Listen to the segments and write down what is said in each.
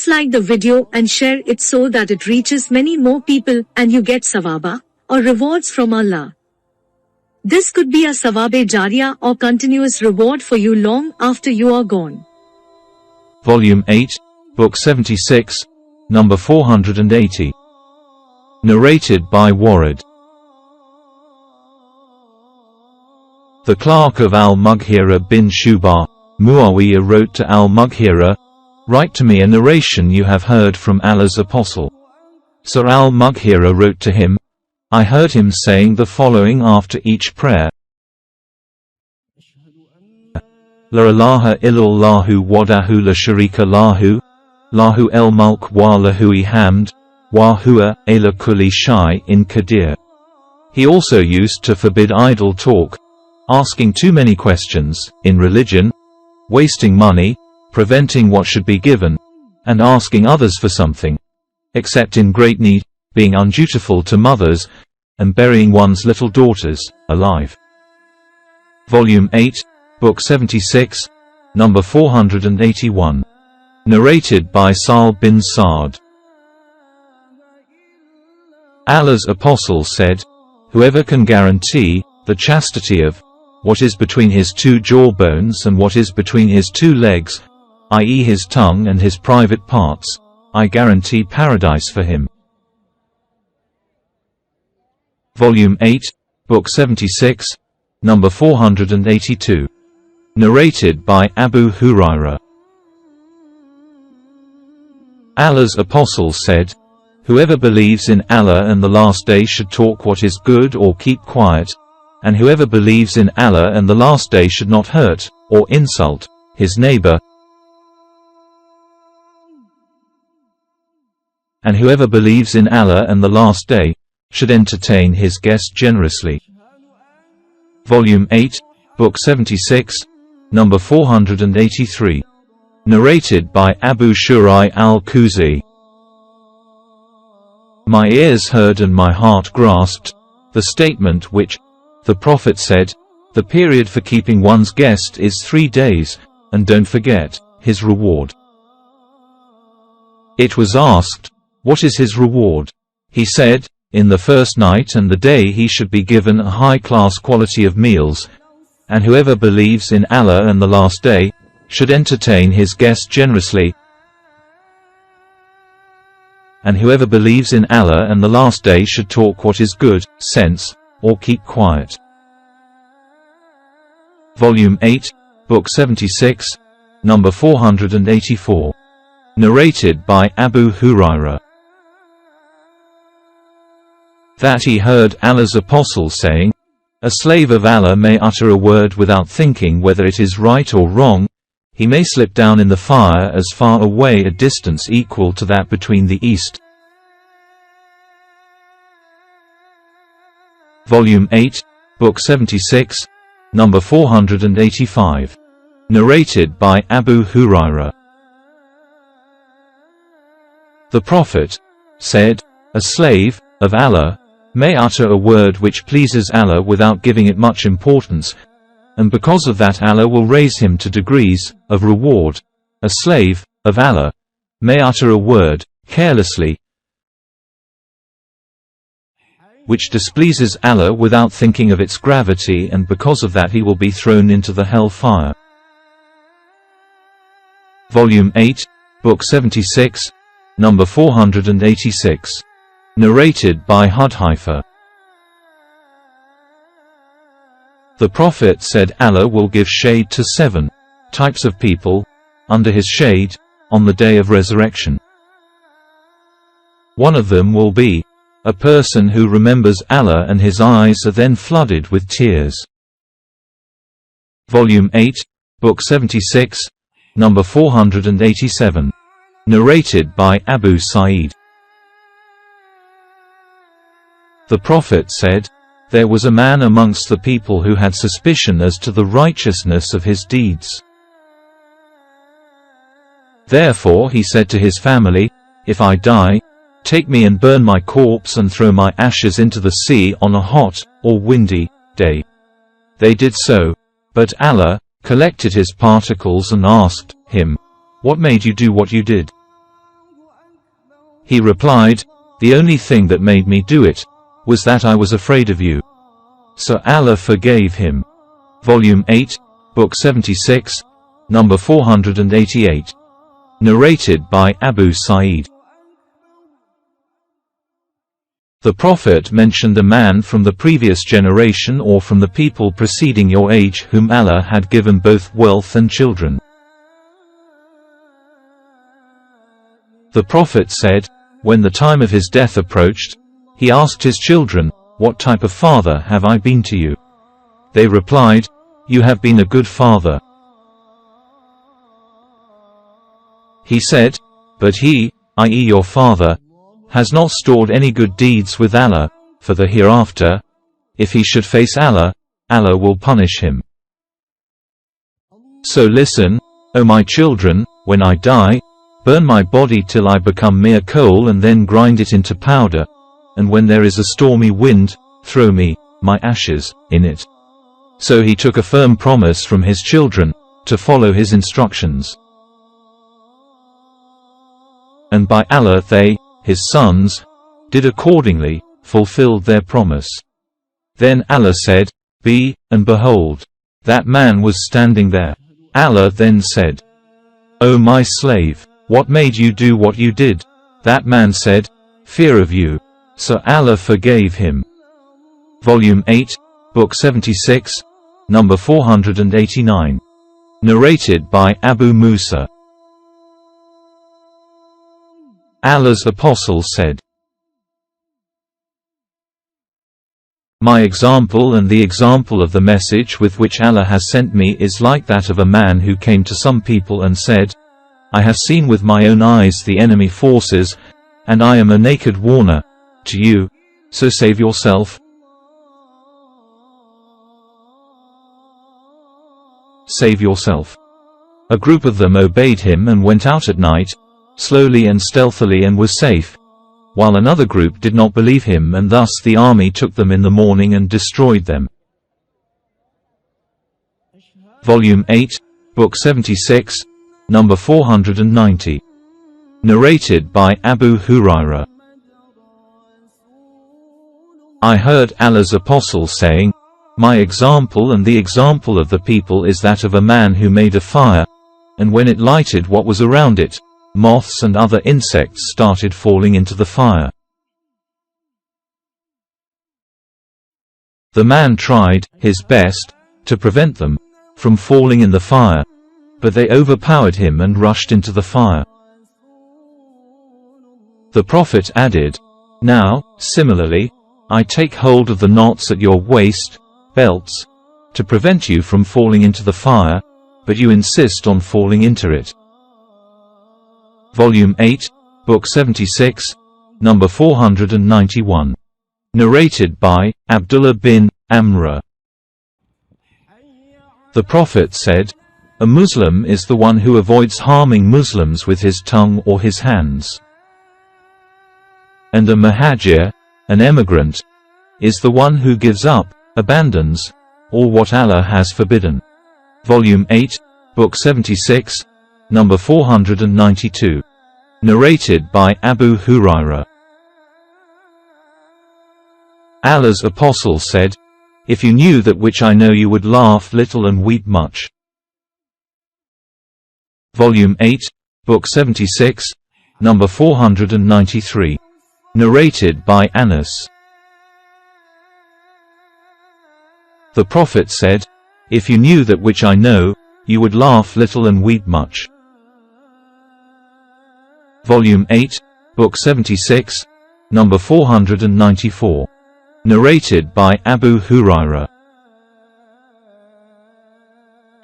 Please like the video and share it so that it reaches many more people and you get sawaba, or rewards from Allah. This could be a sawabe jariyah or continuous reward for you long after you are gone. Volume 8, Book 76, number 480. Narrated by Warid. The clerk of Al-Mughira bin Shu'bah, Muawiyah, wrote to Al-Mughira, "Write to me a narration you have heard from Allah's Apostle." So Al-Mughira wrote to him, "I heard him saying the following after each prayer. La ilaha illallahu wahdahu la sharika lahu, lahu el mulk wa lahu'l hamd, wa huwa ala kulli shay'in qadir." He also used to forbid idle talk, asking too many questions, in religion, wasting money, preventing what should be given, and asking others for something, except in great need, being undutiful to mothers, and burying one's little daughters, alive. Volume 8, Book 76, number 481. Narrated by Sahl bin Sa'd. Allah's Apostle said, "Whoever can guarantee the chastity of what is between his two jawbones and what is between his two legs, i.e. his tongue and his private parts, I guarantee paradise for him." Volume 8, Book 76, number 482. Narrated by Abu Hurairah. Allah's Apostle said, "Whoever believes in Allah and the last day should talk what is good or keep quiet, and whoever believes in Allah and the last day should not hurt, or insult, his neighbor, and whoever believes in Allah and the last day, should entertain his guest generously." Volume 8, Book 76, number 483. Narrated by Abu Shurai al-Kuzi. My ears heard and my heart grasped the statement which the Prophet said, "The period for keeping one's guest is 3 days, and don't forget his reward." It was asked, "What is his reward?" He said, "In the first night and the day he should be given a high-class quality of meals, and whoever believes in Allah and the last day, should entertain his guest generously, and whoever believes in Allah and the last day should talk what is good, sense, or keep quiet." Volume 8, Book 76, number 484. Narrated by Abu Hurairah. That he heard Allah's Apostle saying, "A slave of Allah may utter a word without thinking whether it is right or wrong. He may slip down in the fire as far away a distance equal to that between the east." Volume 8, Book 76, number 485. Narrated by Abu Hurairah. The Prophet said, "A slave of Allah may utter a word which pleases Allah without giving it much importance, and because of that Allah will raise him to degrees of reward. A slave of Allah may utter a word carelessly which displeases Allah without thinking of its gravity, and because of that he will be thrown into the hell fire." Volume 8, Book 76, number 486. Narrated by Hudhaifa. The Prophet said Allah will give shade to 7 types of people, under his shade, on the day of resurrection. One of them will be a person who remembers Allah and his eyes are then flooded with tears. Volume 8, Book 76, number 487. Narrated by Abu Sa'id. The Prophet said, "There was a man amongst the people who had suspicion as to the righteousness of his deeds. Therefore he said to his family, 'If I die, take me and burn my corpse and throw my ashes into the sea on a hot, or windy, day.' They did so, but Allah collected his particles and asked him, 'What made you do what you did?' He replied, "The only thing that made me do it was that I was afraid of you." So Allah forgave him. Volume 8, Book 76, number 488. Narrated by Abu Sa'id. The Prophet mentioned a man from the previous generation or from the people preceding your age whom Allah had given both wealth and children. The Prophet said, when the time of his death approached, he asked his children, "What type of father have I been to you?" They replied, "You have been a good father." He said, "But he, i.e. your father, has not stored any good deeds with Allah, for the hereafter. If he should face Allah, Allah will punish him. So listen, O my children, when I die, burn my body till I become mere coal and then grind it into powder, and when there is a stormy wind, throw me, my ashes, in it." So he took a firm promise from his children, to follow his instructions. And by Allah they, his sons, did accordingly, fulfilled their promise. Then Allah said, "Be, and behold, that man was standing there." Allah then said, "O my slave, what made you do what you did?" That man said, "Fear of you." So Allah forgave him. Volume 8, Book 76, number 489. Narrated by Abu Musa. Allah's Apostle said, "My example and the example of the message with which Allah has sent me is like that of a man who came to some people and said, 'I have seen with my own eyes the enemy forces, and I am a naked warner to you, so save yourself.' Save yourself." A group of them obeyed him and went out at night, slowly and stealthily, and was safe, while another group did not believe him, and thus the army took them in the morning and destroyed them. Volume 8, Book 76, number 490. Narrated by Abu Hurairah. I heard Allah's Apostle saying, "My example and the example of the people is that of a man who made a fire, and when it lighted what was around it, moths and other insects started falling into the fire. The man tried his best to prevent them from falling in the fire, but they overpowered him and rushed into the fire." The Prophet added, "Now, similarly, I take hold of the knots at your waist, belts, to prevent you from falling into the fire, but you insist on falling into it." Volume 8, Book 76, number 491. Narrated by Abdullah bin Amr. The Prophet said, "A Muslim is the one who avoids harming Muslims with his tongue or his hands. And a muhajir, an emigrant, is the one who gives up, abandons, or what Allah has forbidden." Volume 8, Book 76, number 492. Narrated by Abu Hurairah. Allah's Apostle said, "If you knew that which I know, you would laugh little and weep much." Volume 8, Book 76, number 493. Narrated by Anas. The Prophet said, "If you knew that which I know, you would laugh little and weep much." Volume 8, Book 76, number 494. Narrated by Abu Hurairah.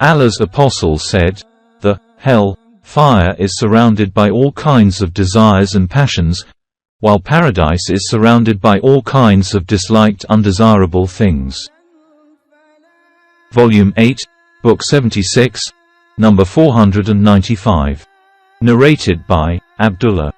Allah's Apostle said, "The hell fire is surrounded by all kinds of desires and passions, while paradise is surrounded by all kinds of disliked undesirable things." Volume 8, Book 76, number 495. Narrated by Abdullah.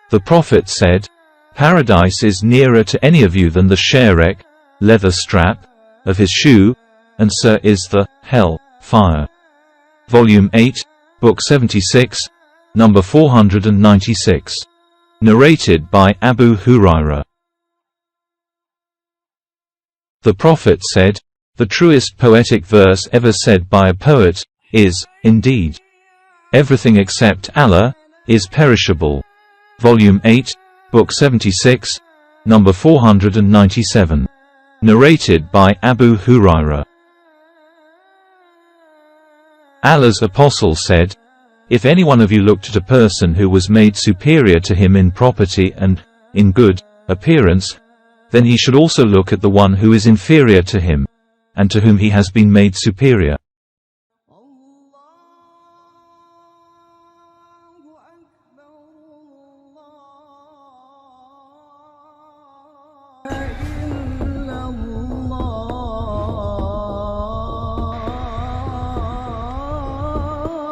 The Prophet said, "Paradise is nearer to any of you than the sherek, leather strap, of his shoe, and so is the hell fire." Volume 8, Book 76, Number 496. Narrated by Abu Hurairah. The Prophet said, "The truest poetic verse ever said by a poet is, indeed, everything except Allah is perishable." Volume 8, Book 76, number 497. Narrated by Abu Hurairah. Allah's apostle said, "If any one of you looked at a person who was made superior to him in property and in good appearance, then he should also look at the one who is inferior to him, and to whom he has been made superior."